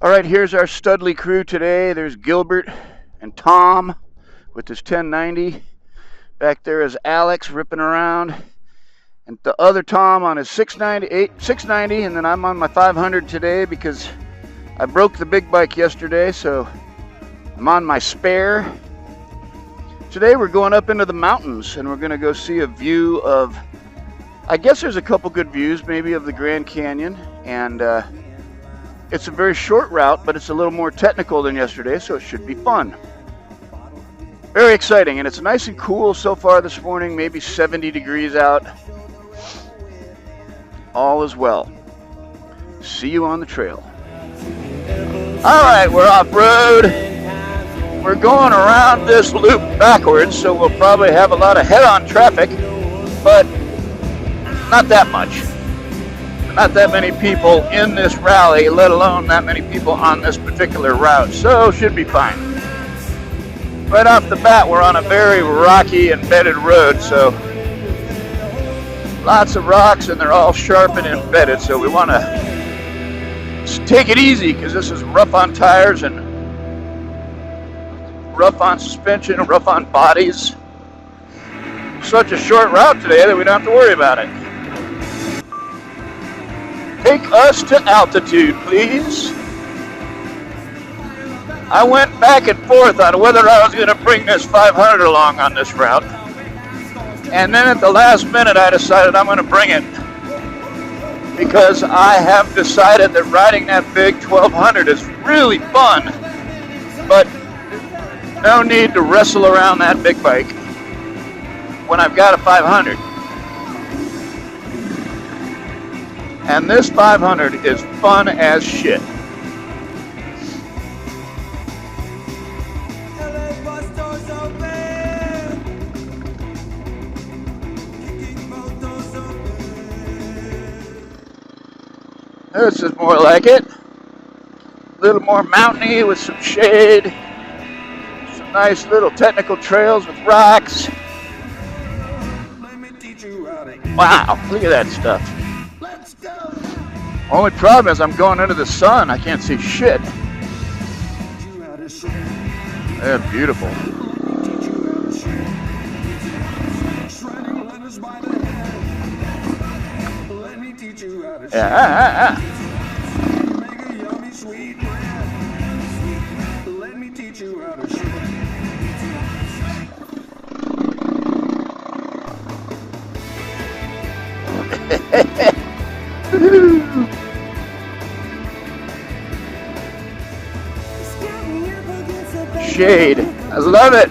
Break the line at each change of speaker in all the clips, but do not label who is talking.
All right, here's our Studley crew today. There's Gilbert and Tom with his 1090. Back there is Alex ripping around. And the other Tom on his 690, and then I'm on my 500 today because I broke the big bike yesterday, so I'm on my spare. Today we're going up into the mountains, and we're going to go see a view of, I guess there's a couple good views, maybe of the Grand Canyon, and it's a very short route, but it's a little more technical than yesterday, so it should be fun. Very exciting, and it's nice and cool so far this morning, maybe 70 degrees out. All is well. See you on the trail. All right, we're off-road. We're going around this loop backwards, so we'll probably have a lot of head-on traffic, but not that much. Not that many people in this rally, let alone that many people on this particular route, so should be fine. Right off the bat, we're on a very rocky and bedded road, so lots of rocks, and they're all sharp and embedded, so we want to take it easy because this is rough on tires and rough on suspension and rough on bodies. Such a short route today that we don't have to worry about it. Take us to altitude, please. I went back and forth on whether I was going to bring this 500 along on this route. And then at the last minute, I decided I'm going to bring it because I have decided that riding that big 1200 is really fun, but no need to wrestle around that big bike when I've got a 500. And this 500 is fun as shit. This is more like it. A little more mountainy with some shade. Some nice little technical trails with rocks. Wow, look at that stuff. Only problem is I'm going into the sun. I can't see shit. They're beautiful. Yeah. Shade. I love it.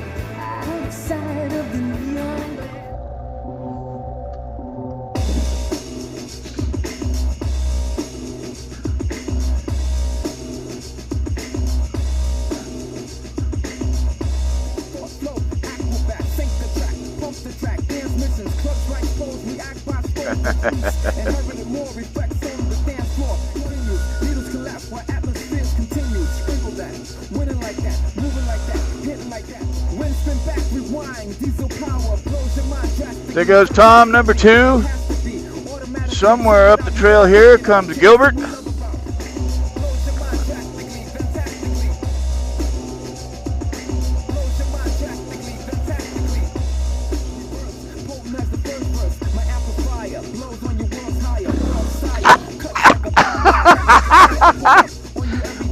There goes Tom, number 2. Somewhere up the trail here comes Gilbert.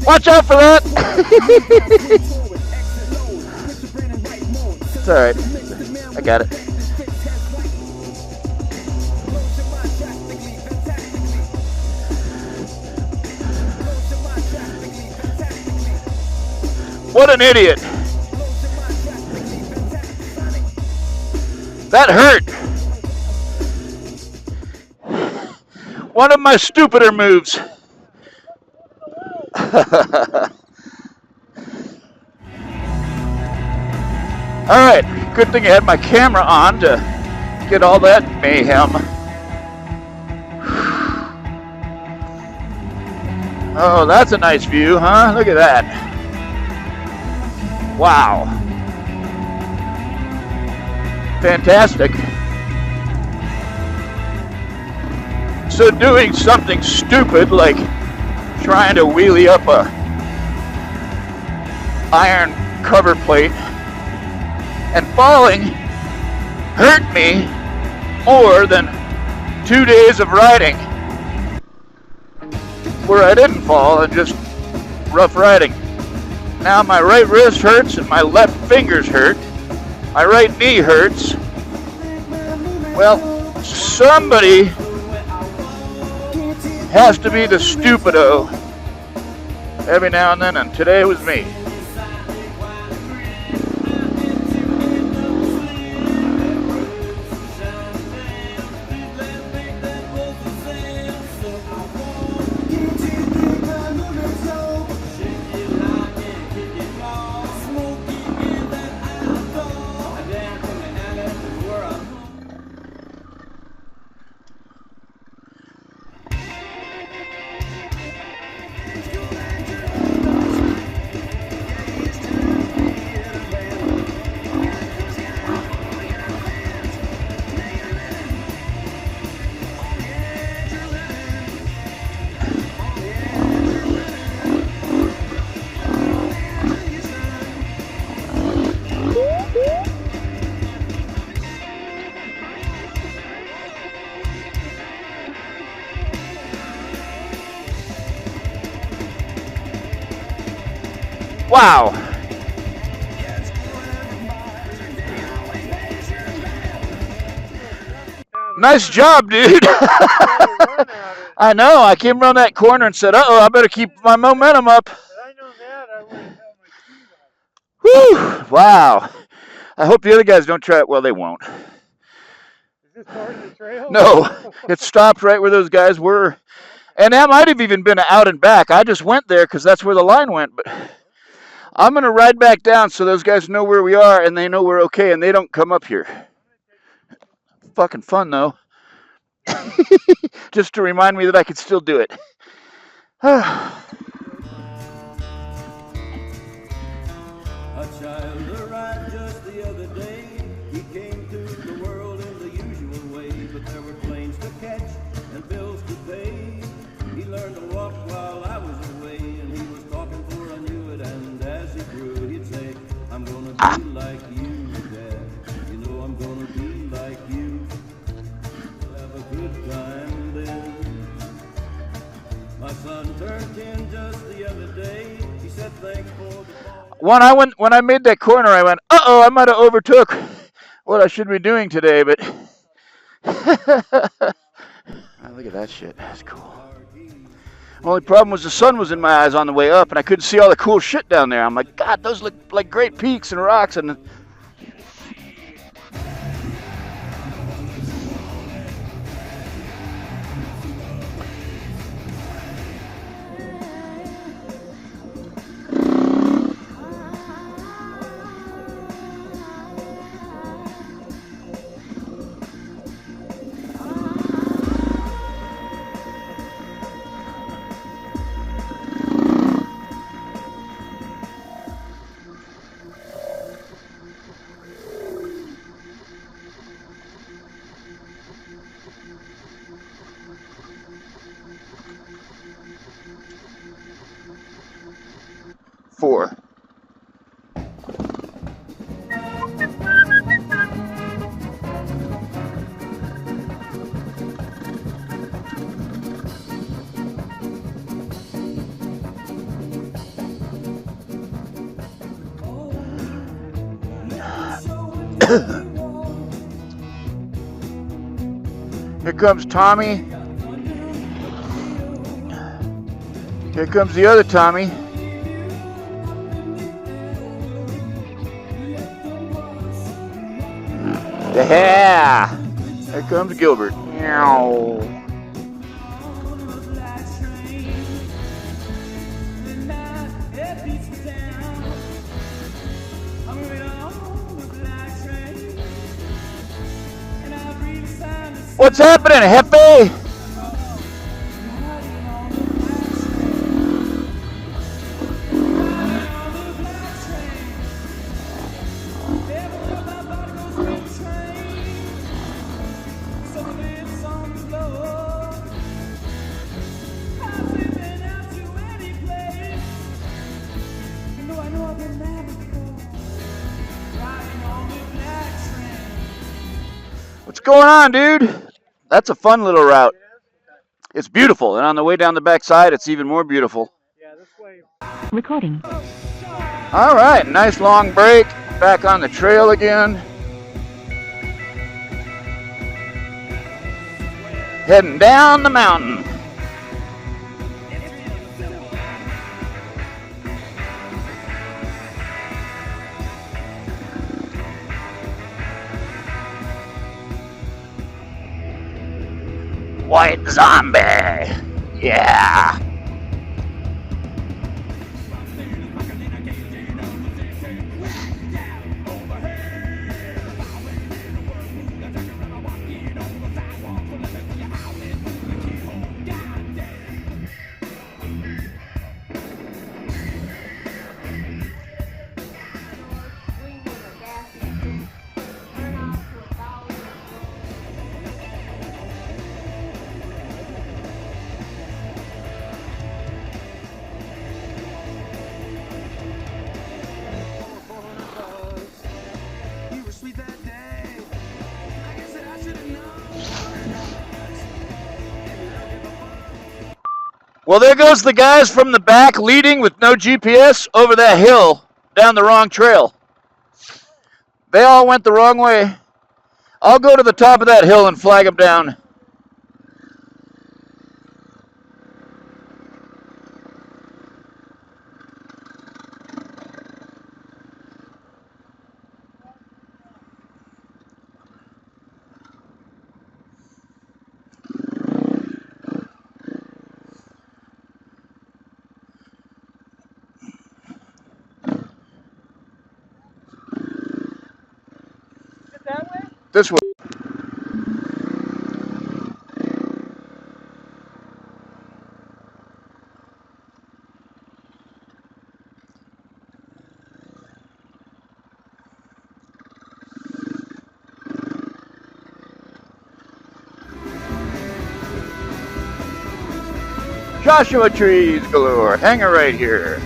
Watch out for that. It's all right. I got it. What an idiot. That hurt. One of my stupider moves. Alright, good thing I had my camera on to get all that mayhem. Oh, that's a nice view, huh? Look at that. Wow. Fantastic. So doing something stupid like trying to wheelie up a iron cover plate, and falling hurt me more than 2 days of riding where I didn't fall and just rough riding. Now my right wrist hurts and my left fingers hurt. My right knee hurts. Well, somebody has to be the stupido every now and then, and today was me. Wow. Nice job, dude. I know. I came around that corner and said, uh-oh, I better keep my momentum up. Whew. Wow. I hope the other guys don't try it. Well, they won't.
Is this part of the trail?
No. It stopped right where those guys were. And that might have even been out and back. I just went there because that's where the line went, but I'm going to ride back down so those guys know where we are and they know we're okay and they don't come up here. Fucking fun, though. Just to remind me that I could still do it.
A child arrived just the other day. He came to the world in the usual way, but there were planes to catch and bills to pay. He learned to walk while I was away, and he was talking for I knew it. And as he grew, he'd say, "I'm gonna be like you, Dad. You know I'm gonna be like you. We'll have a good time then." My son turned 10 just the other day. He said, "Thanks for the ball."
When I made that corner, I went, uh-oh, I might have overtook what I should be doing today, but oh, look at that shit. That's cool. Only problem was the sun was in my eyes on the way up, and I couldn't see all the cool shit down there. I'm like, God, those look like great peaks and rocks, and four. Here comes Tommy. Here comes the other Tommy. Yeah! Here comes Gilbert. Meow. What's happening, Hefe?
I know I've been mad.
going on, dude? That's a fun little route. It's beautiful, and on the way down the backside, it's even more beautiful.
Yeah, this way.
Recording.
All right, nice long break. Back on the trail again. Heading down the mountain. White zombie. Yeah. Well, there goes the guys from the back leading with no GPS over that hill down the wrong trail. They all went the wrong way. I'll go to the top of that hill and flag them down.
That way?
This way. Joshua trees galore. Hang it right here.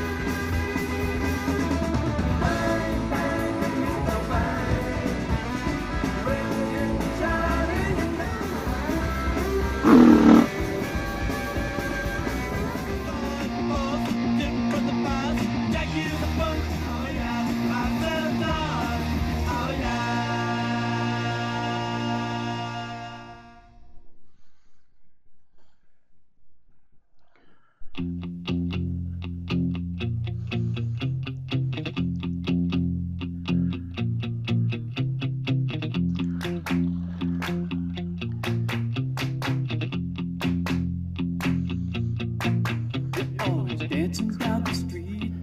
Dancing down the street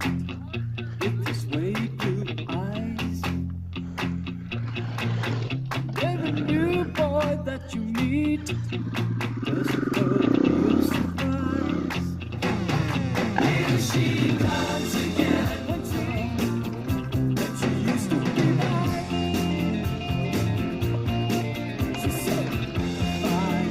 with this way blue eyes. Every new boy that you meet doesn't put you surprise. Here she comes again, once that you used to be like. She said, bye.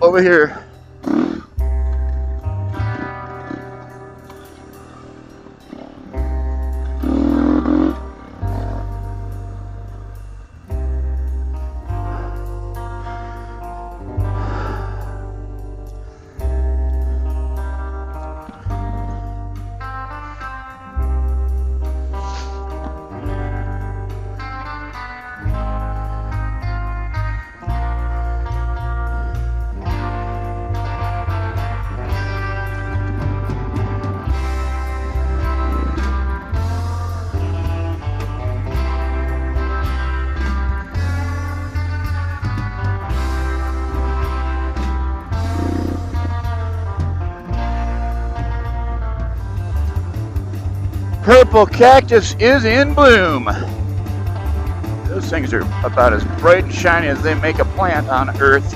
Over here. Purple cactus is in bloom. Those things are about as bright and shiny as they make a plant on Earth.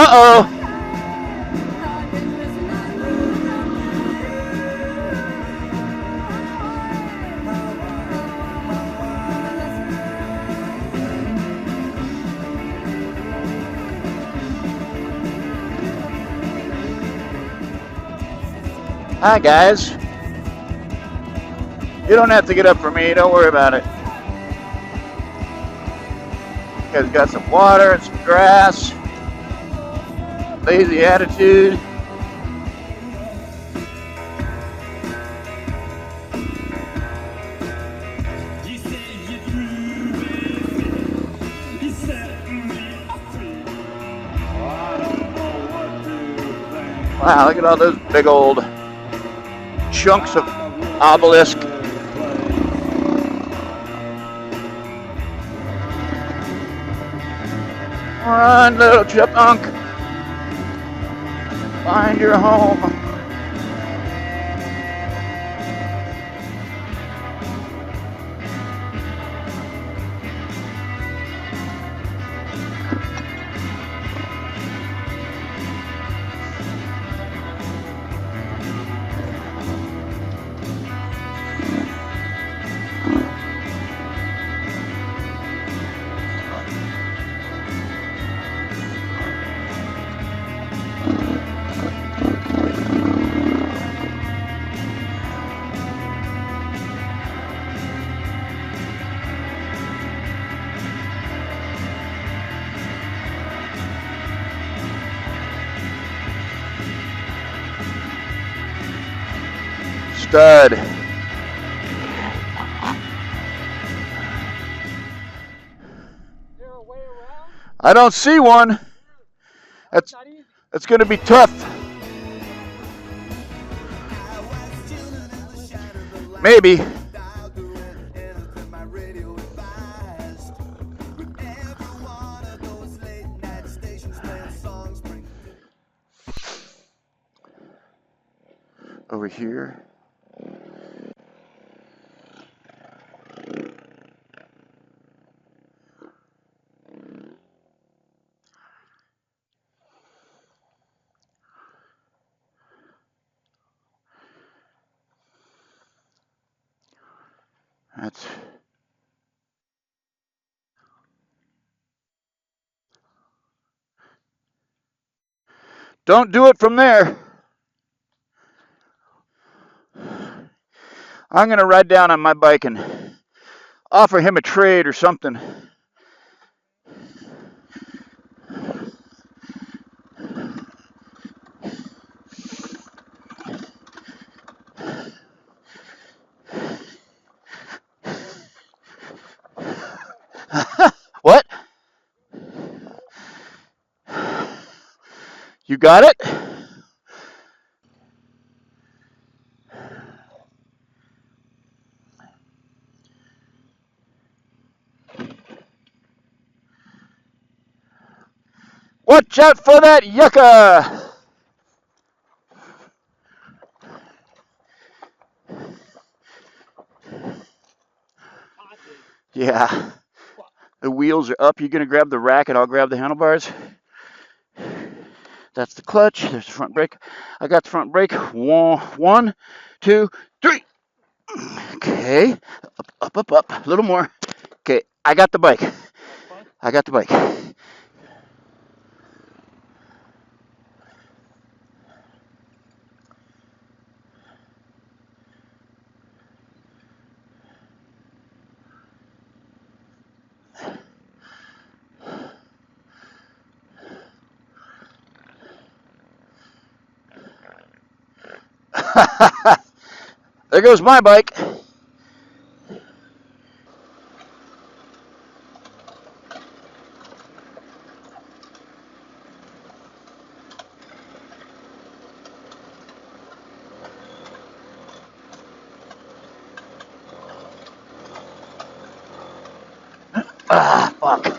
Uh-oh. Hi, guys. You don't have to get up for me. Don't worry about it. You guys got some water and some grass. Lazy attitude. Wow, look at all those big old chunks of obelisk. Run, little chipmunk. Find your home. Stud. I don't see one. That's going to be tough. Maybe. Over here. That's don't do it from there. I'm going to ride down on my bike and offer him a trade or something. What? You got it? Watch out for that yucca! Yeah. The wheels are up. You gonna grab the rack and I'll grab the handlebars? That's the clutch. There's the front brake. I got the front brake. One, two, three. Okay. Up. A little more. Okay. I got the bike. I got the bike. There goes my bike. Ah, fuck.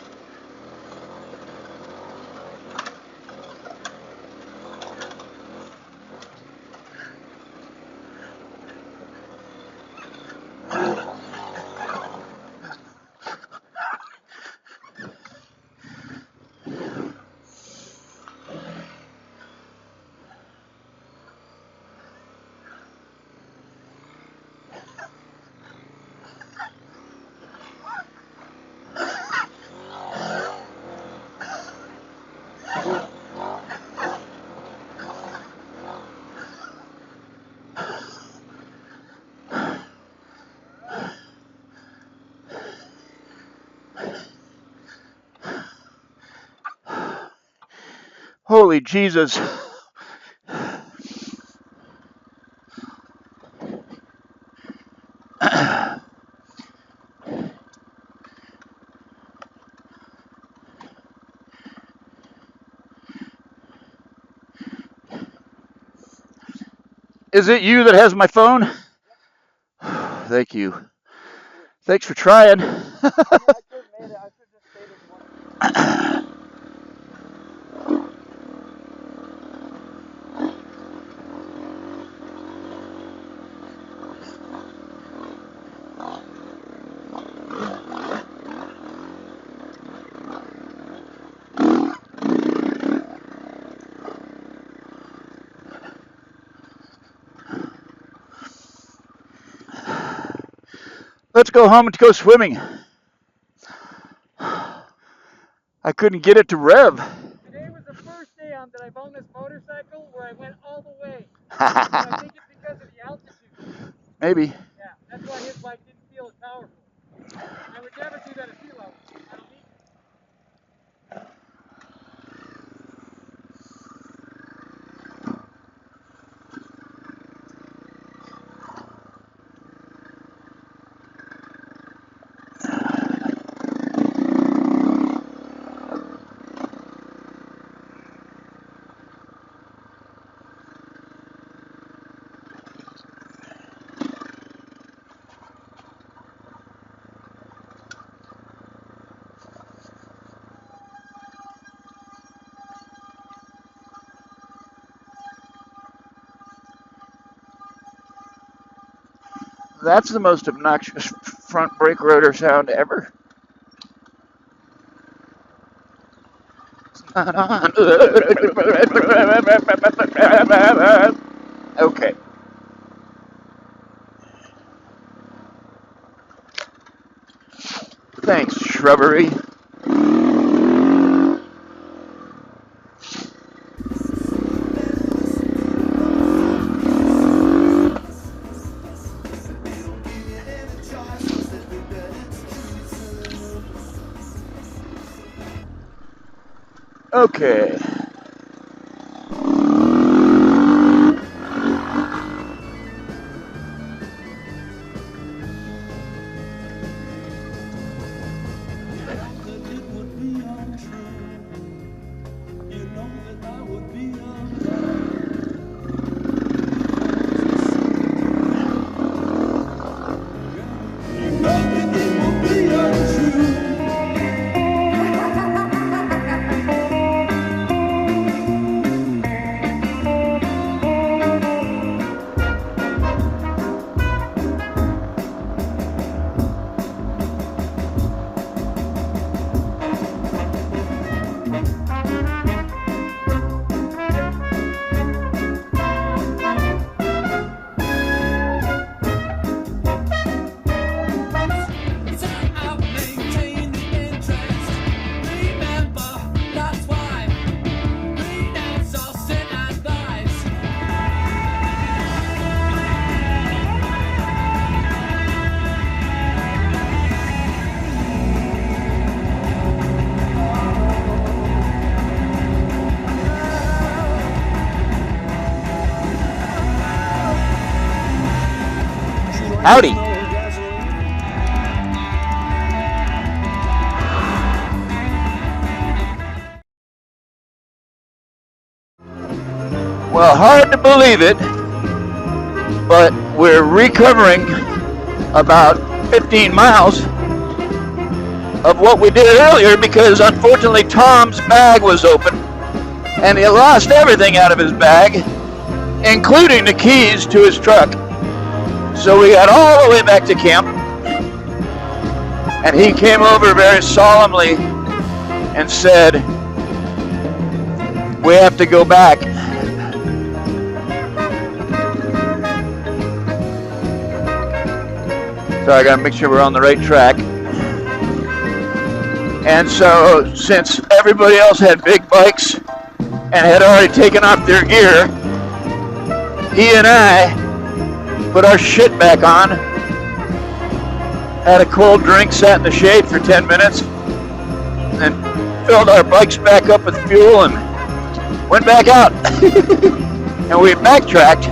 Holy Jesus. Is it you that has my phone? Thank you. Thanks for trying.
I could have made it. I should have just stayed in one.
Let's go home and go swimming. I couldn't get it to rev.
Today was the first day that I've owned this motorcycle where I went all the way. So I think it's because of the altitude.
Maybe.
Yeah, that's why his bike didn't feel as powerful. I would never do that at sea level. I don't need
That's the most obnoxious front brake rotor sound ever. It's not on. Okay. Thanks, shrubbery. Okay. Howdy. Well, hard to believe it, but we're recovering about 15 miles of what we did earlier because unfortunately Tom's bag was open and he lost everything out of his bag, including the keys to his truck. So we got all the way back to camp, and he came over very solemnly and said, "We have to go back." So I gotta make sure we're on the right track. And so since everybody else had big bikes and had already taken off their gear, he and I put our shit back on, had a cold drink, sat in the shade for 10 minutes, and filled our bikes back up with fuel and went back out, and we backtracked,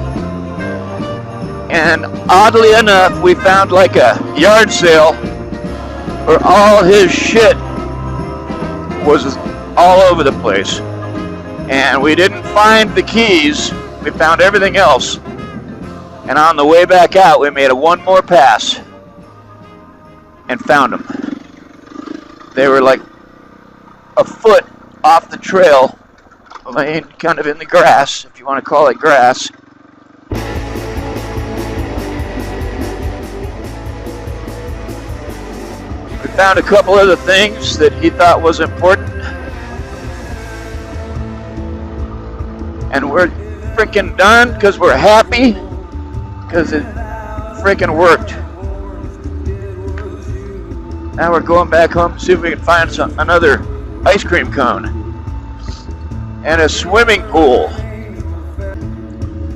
and oddly enough, we found like a yard sale where all his shit was all over the place. And we didn't find the keys, we found everything else. And on the way back out, we made one more pass and found them. They were like a foot off the trail, laying kind of in the grass, if you want to call it grass. We found a couple other things that he thought was important. And we're freaking done because we're happy because it freaking worked. Now we're going back home to see if we can find another ice cream cone and a swimming pool.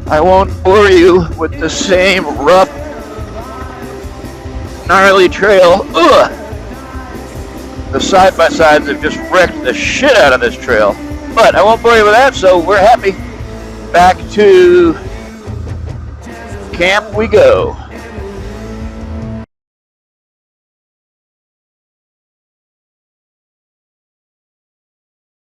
I won't bore you with the same rough, gnarly trail. Ugh! The side-by-sides have just wrecked the shit out of this trail. But I won't bore you with that, so we're happy. Back to camp we go.